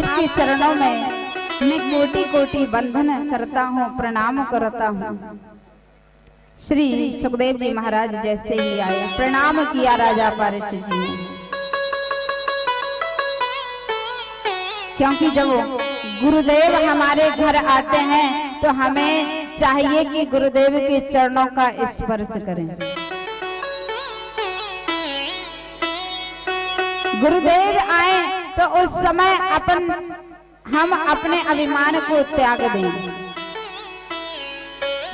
आपके चरणों में मैं कोटि कोटि वंदन करता हूँ, प्रणाम करता हूँ। श्री सुखदेव जी महाराज जैसे ही आए प्रणाम किया राजा परीक्षित जी ने, क्योंकि जब गुरुदेव हमारे घर आते हैं तो हमें चाहिए कि गुरुदेव के चरणों का स्पर्श करें। गुरुदेव आए तो उस समय हम अपने अभिमान को त्याग दें,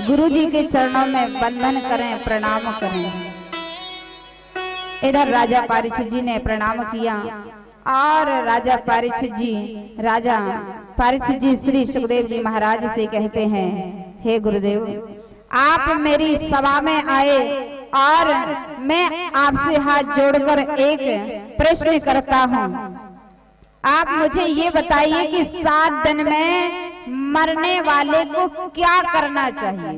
गुरु जी के चरणों में वंदन करें, प्रणाम करें। इधर राजा परीक्षित जी ने प्रणाम किया और राजा परीक्षित जी श्री सुखदेव जी महाराज से कहते हैं, हे गुरुदेव, आप मेरी सभा में आए और मैं आपसे हाथ जोड़कर एक प्रश्न करता हूँ। आप मुझे ये बताइए कि 7 दिन में मरने वाले को क्या करना चाहिए।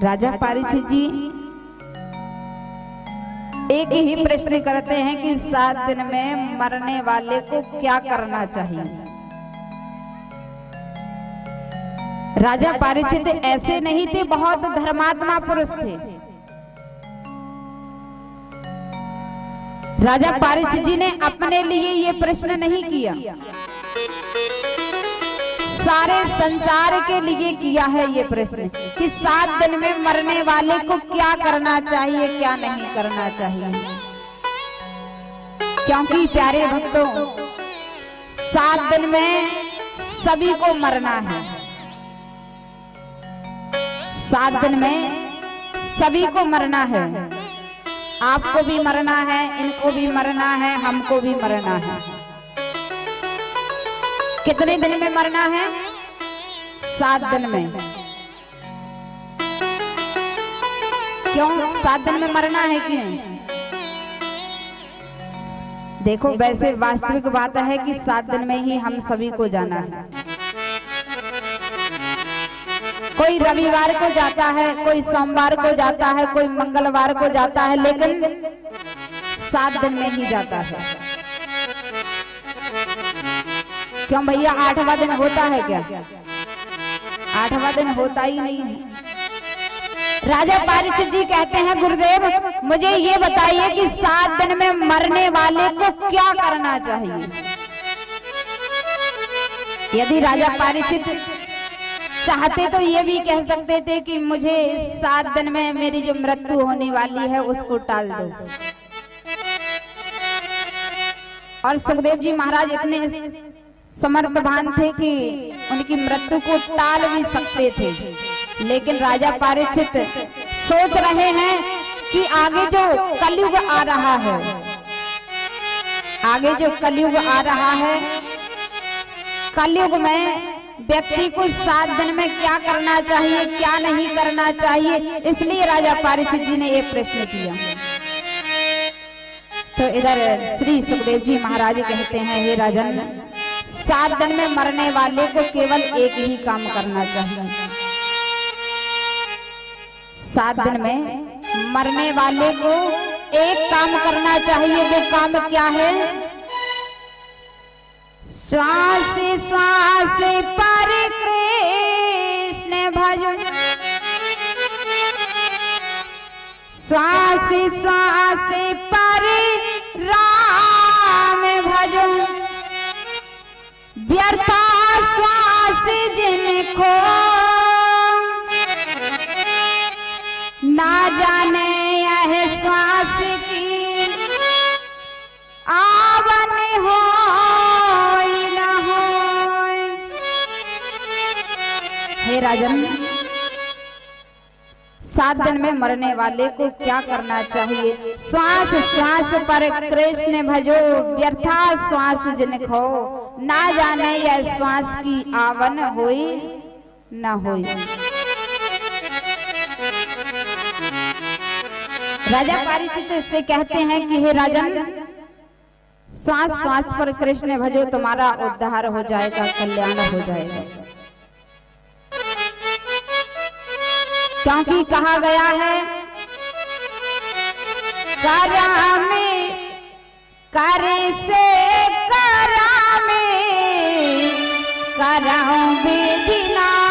राजा परीक्षित जी एक ही प्रश्न करते हैं कि 7 दिन में मरने वाले को क्या करना चाहिए। राजा परीक्षित ऐसे नहीं थे, बहुत धर्मात्मा पुरुष थे। राजा परीक्षित जी ने अपने लिए ये प्रश्न नहीं किया, सारे संसार के लिए किया है ये प्रश्न कि 7 दिन में मरने वाले को क्या करना चाहिए, क्या नहीं करना चाहिए। क्योंकि प्यारे भक्तों, 7 दिन में सभी को मरना है। 7 दिन में सभी को मरना है। आपको भी मरना है, इनको भी मरना है, हमको भी मरना है। कितने दिन में मरना है? 7 दिन में। क्यों 7 दिन में मरना है? क्यों? देखो, वैसे वास्तविक बात है कि 7 दिन में ही हम सभी को जाना है। कोई रविवार को जाता है, कोई सोमवार को जाता है, कोई मंगलवार को जाता है, लेकिन 7 दिन में ही जाता है। क्यों भैया, 8वां दिन होता है क्या? 8वां दिन होता ही नहीं है। राजा परीक्षित जी कहते हैं, गुरुदेव मुझे ये बताइए कि 7 दिन में मरने वाले को क्या करना चाहिए। यदि राजा परीक्षित चाहते तो ये भी कह सकते थे कि मुझे 7 दिन में मेरी जो मृत्यु होने वाली है उसको टाल दो। और सुखदेव जी महाराज इतने समर्थवान थे कि उनकी मृत्यु को टाल भी सकते थे, लेकिन राजा परीक्षित सोच रहे हैं कि आगे जो कलयुग आ रहा है, आगे जो कलयुग आ रहा है, कलयुग में व्यक्ति को 7 दिन में क्या करना चाहिए, क्या नहीं करना चाहिए, इसलिए राजा परीक्षित जी ने ये प्रश्न किया। तो इधर श्री सुखदेव जी महाराज कहते हैं, हे राजन, 7 दिन में मरने वाले को केवल एक ही काम करना चाहिए। 7 दिन में मरने वाले को एक काम करना चाहिए। वो काम क्या है? श्वास श्वास पर कृष्ण भजो, श्वास श्वास पर राम भजो, व्यर्था श्वास जिनको ना जाने यह श्वास की आवन हो न हो। हे राजन, 7 दिन में मरने वाले को क्या करना चाहिए? श्वास श्वास पर कृष्ण भजो, व्यर्था श्वास जिनको ना जाने यह श्वास की आवन होई न होई। राजा परीक्षित से कहते हैं कि हे राजन, श्वास श्वास पर कृष्ण भजो, तुम्हारा उद्धार हो जाएगा, कल्याण हो जाएगा। क्योंकि कहा गया है, कर से करऊं विधि नाना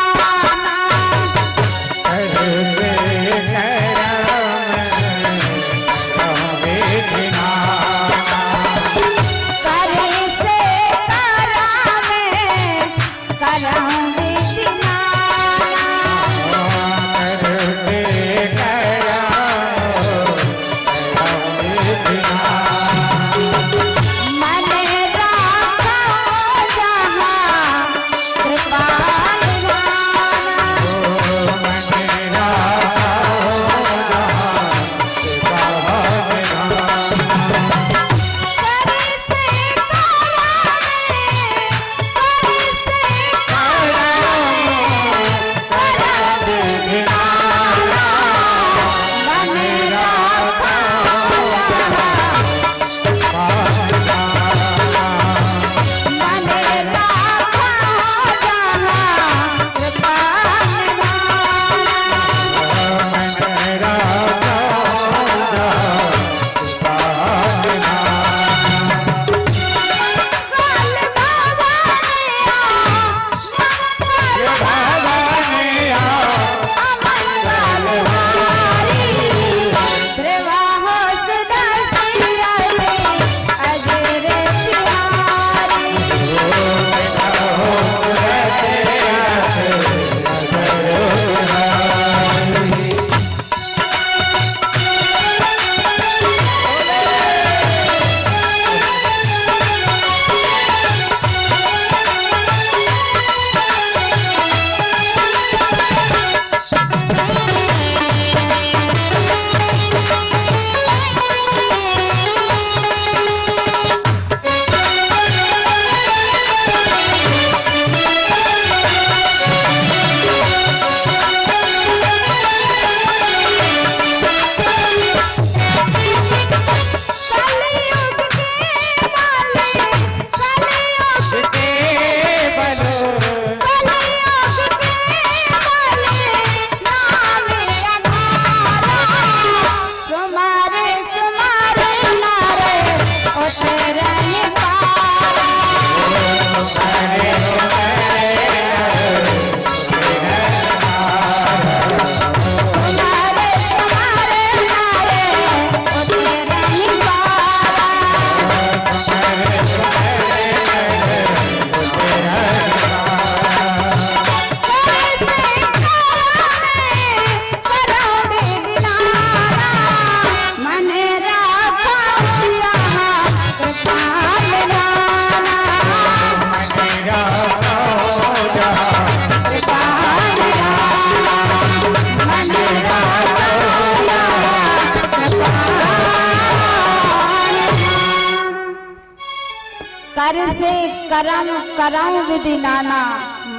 कर से करम करऊं विधि नाना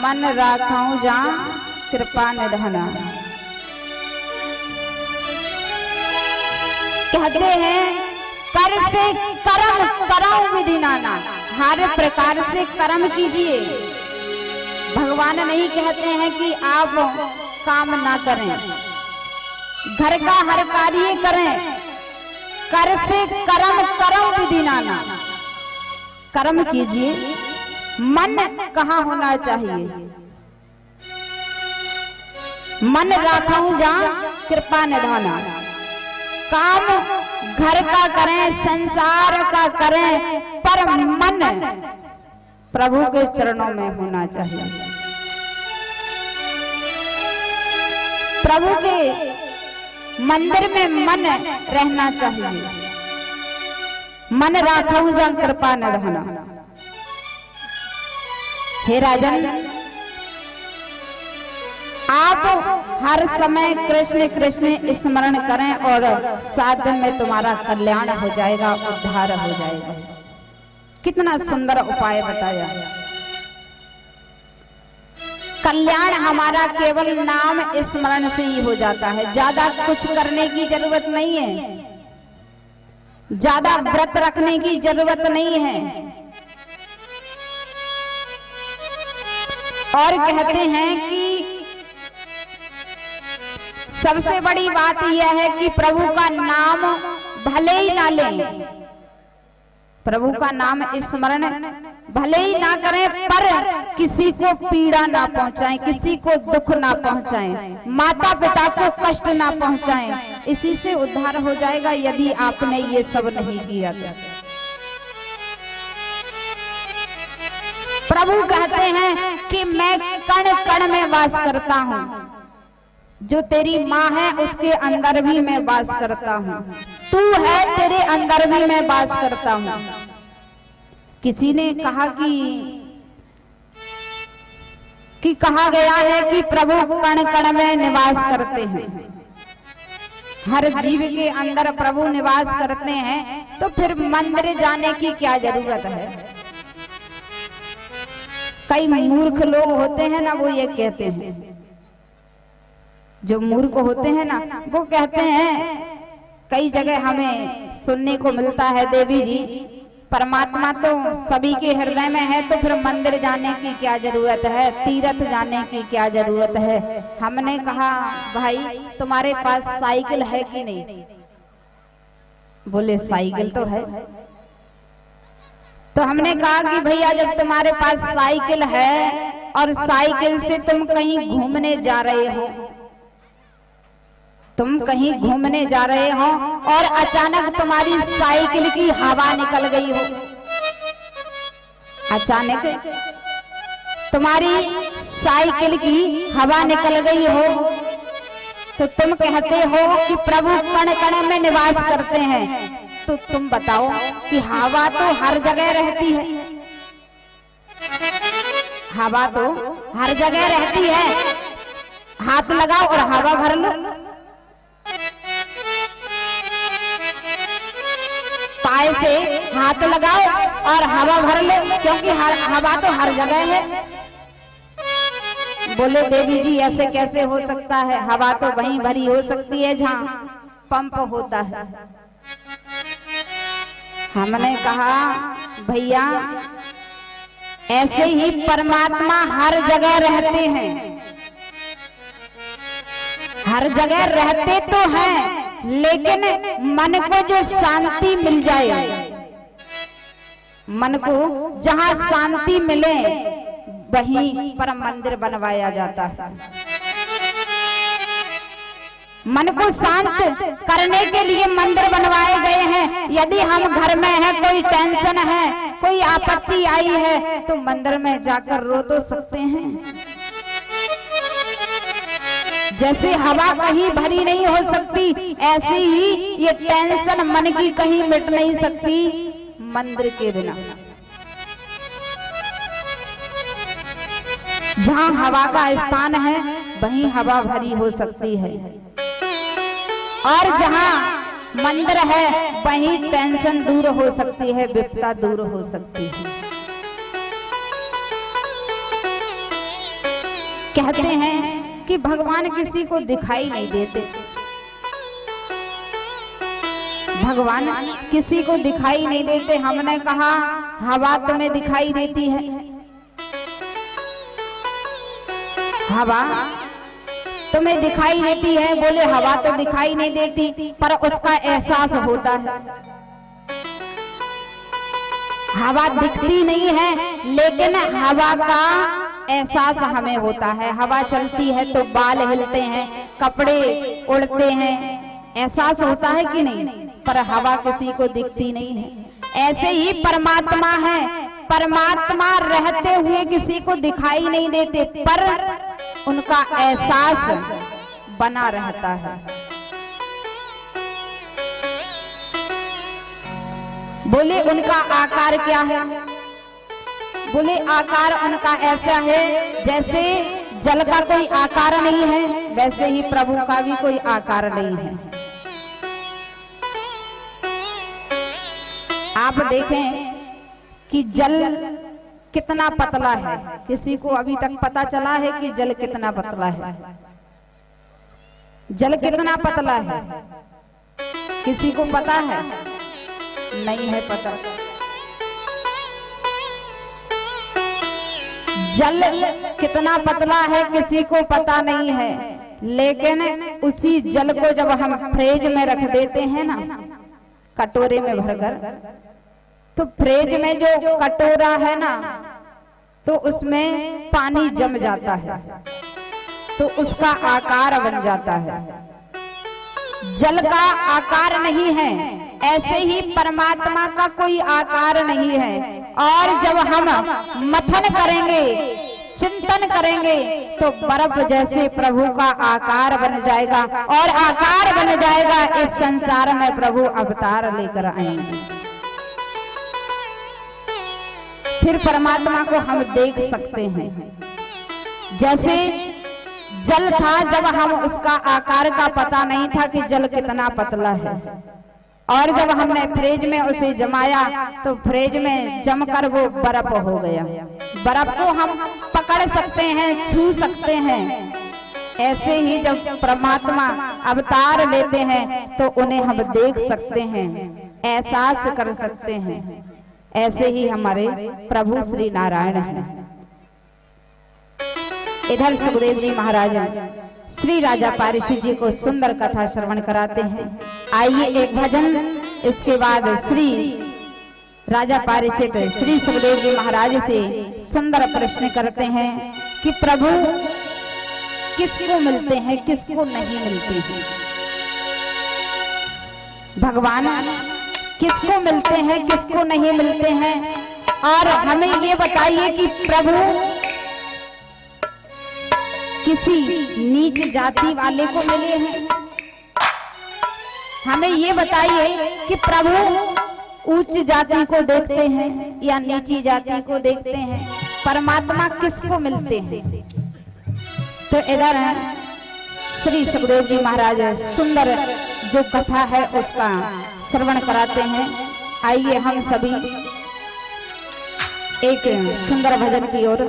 मन राखऊं जा कृपा निधाना। कहते हैं कर से कर्म करऊं विधि नाना, हर प्रकार से कर्म कीजिए। भगवान नहीं कहते हैं कि आप काम ना करें, घर का हर कार्य करें। कर से कर्म करऊं विधि नाना, कर्म कीजिए। मन कहाँ होना चाहिए? मन राखऊं जा कृपा निधाना। काम घर का करें, संसार का करें, पर मन प्रभु के चरणों में होना चाहिए। प्रभु के मंदिर में मन रहना चाहिए। मन राखऊं जा कृपा निधाना। हे राजन, आप हर समय कृष्ण कृष्ण स्मरण करें और 7 दिन में तुम्हारा कल्याण हो जाएगा, उद्धार हो जाएगा। कितना सुंदर उपाय बताया। कल्याण हमारा केवल नाम स्मरण से ही हो जाता है। ज्यादा कुछ करने की जरूरत नहीं है, ज्यादा व्रत रखने की जरूरत नहीं है। और कहते हैं कि सबसे बड़ी बात यह है कि प्रभु का नाम भले ही ना लें, प्रभु का नाम स्मरण भले ही ना करें, पर किसी को पीड़ा ना पहुंचाएं, किसी को दुख ना पहुंचाएं, माता पिता को कष्ट ना पहुंचाएं। इसी से उद्धार हो जाएगा यदि आपने ये सब नहीं किया। प्रभु कहते हैं कि मैं कण कण में वास करता हूँ, जो तेरी माँ है उसके अंदर भी मैं वास करता हूँ, तू है तेरे अंदर भी मैं वास करता हूँ। किसी ने कहा कि कहा गया है कि प्रभु कण कण में निवास करते हैं, हर जीव के अंदर प्रभु निवास करते हैं, तो फिर मंदिर जाने की क्या जरूरत है। कई मूर्ख लोग होते हैं ना, वो ये कहते हैं, जो मूर्ख होते हैं ना वो कहते हैं, कई जगह हमें सुनने को मिलता है, देवी जी परमात्मा तो सभी के हृदय में है, तो फिर मंदिर जाने की क्या जरूरत है, तीर्थ जाने की क्या जरूरत है। हमने कहा भाई तुम्हारे पास साइकिल है कि नहीं? बोले साइकिल तो है। तो हमने कहा कि भैया जब तुम्हारे पास साइकिल है और साइकिल से तुम कहीं घूमने जा रहे हो, तुम कहीं घूमने जा रहे हो और अचानक तुम्हारी साइकिल की हवा निकल गई हो, अचानक तुम्हारी साइकिल की हवा निकल गई हो, तो तुम कहते हो कि प्रभु कण कण में निवास करते हैं। तो तुम बताओ कि हवा तो हर जगह रहती है, हवा तो हर जगह रहती है, हाथ लगाओ और हवा भर लो, पाए से हाथ लगाओ और हवा भर लो, क्योंकि हवा तो हर जगह है। बोले देवी जी ऐसे कैसे हो सकता है, हवा तो वहीं भरी हो सकती है जहां पंप होता है। हमने कहा भैया ऐसे ही परमात्मा हर जगह रहते हैं, हर जगह रहते तो हैं, लेकिन मन को जो शांति मिल जाए, मन को जहां शांति मिले वहीं पर मंदिर बनवाया जाता है। मन को शांत करने के लिए मंदिर बनवाए गए हैं। यदि हम घर में हैं, कोई टेंशन है, कोई आपत्ति आई है, तो मंदिर में जाकर रो तो सकते हैं। जैसे हवा कहीं भरी नहीं हो सकती, ऐसी ही ये टेंशन मन की कहीं मिट नहीं सकती मंदिर के बिना। जहां हवा का स्थान है वहीं हवा भरी हो सकती है, और जहां मंदिर है वहीं टेंशन दूर हो सकती है, विपदा दूर हो सकती है। कहते हैं कि भगवान किसी को दिखाई नहीं देते, भगवान किसी को दिखाई नहीं देते। हमने कहा हवा तुम्हें दिखाई देती है, हवा तुम्हें दिखाई देती है। बोले हवा तो दिखाई नहीं देती, पर उसका एहसास होता है। हवा दिखती नहीं है, लेकिन हवा का एहसास हमें होता है। हवा चलती है तो बाल हिलते हैं, कपड़े उड़ते हैं, एहसास होता है कि नहीं? पर हवा किसी को दिखती नहीं है। ऐसे ही परमात्मा है, परमात्मा रहते हुए किसी को दिखाई नहीं देते, पर उनका एहसास बना रहता है। बोले उनका आकार क्या है? बोले आकार उनका ऐसा है जैसे जल का कोई आकार नहीं है, वैसे ही प्रभु का भी कोई आकार नहीं है। आप देखें कि जल कितना पतला है, किसी को अभी तक पता चला है कि जल कितना पतला है? जल कितना पतला है किसी को पता है? नहीं है पता। जल कितना पतला है किसी को पता नहीं है, लेकिन उसी जल को जब हम फ्रिज में रख देते हैं ना, कटोरे में भरकर, तो फ्रिज में जो कटोरा है ना, तो उसमें पानी जम जाता है तो उसका आकार बन जाता है। जल का आकार नहीं है, ऐसे ही परमात्मा का कोई आकार नहीं है। और जब हम मथन करेंगे, चिंतन करेंगे, तो बर्फ जैसे प्रभु का आकार बन जाएगा और आकार बन जाएगा। इस संसार में प्रभु अवतार लेकर आएंगे, फिर परमात्मा को हम देख सकते हैं। जैसे जल था, जब हम उसका आकार का पता नहीं था कि जल कितना पतला है, और जब हमने फ्रिज में उसे जमाया तो फ्रिज में जमकर वो बर्फ हो गया। बर्फ को हम पकड़ सकते हैं, छू सकते हैं। ऐसे ही जब परमात्मा अवतार लेते हैं तो उन्हें हम देख सकते हैं, एहसास कर सकते हैं। ऐसे ही हमारे प्रभु श्री नारायण हैं। इधर सुखदेव जी महाराज श्री राजा परीक्षित जी को सुंदर कथा श्रवण कराते हैं। आइए एक भजन, इसके बाद श्री राजा परीक्षित श्री सुखदेव जी महाराज से सुंदर प्रश्न करते हैं कि प्रभु किसको मिलते हैं, किसको नहीं मिलते हैं। भगवान किसको मिलते हैं, किसको नहीं मिलते हैं। और हमें ये बताइए कि प्रभु किसी नीच जाति वाले को मिले हैं। हमें ये बताइए कि प्रभु उच्च जाति को देखते हैं या नीची जाति को देखते हैं। परमात्मा किसको मिलते हैं। तो इधर है श्री सुखदेव जी महाराज सुंदर जो कथा है उसका श्रवण कराते हैं। आइए हम सभी एक सुंदर भजन की ओर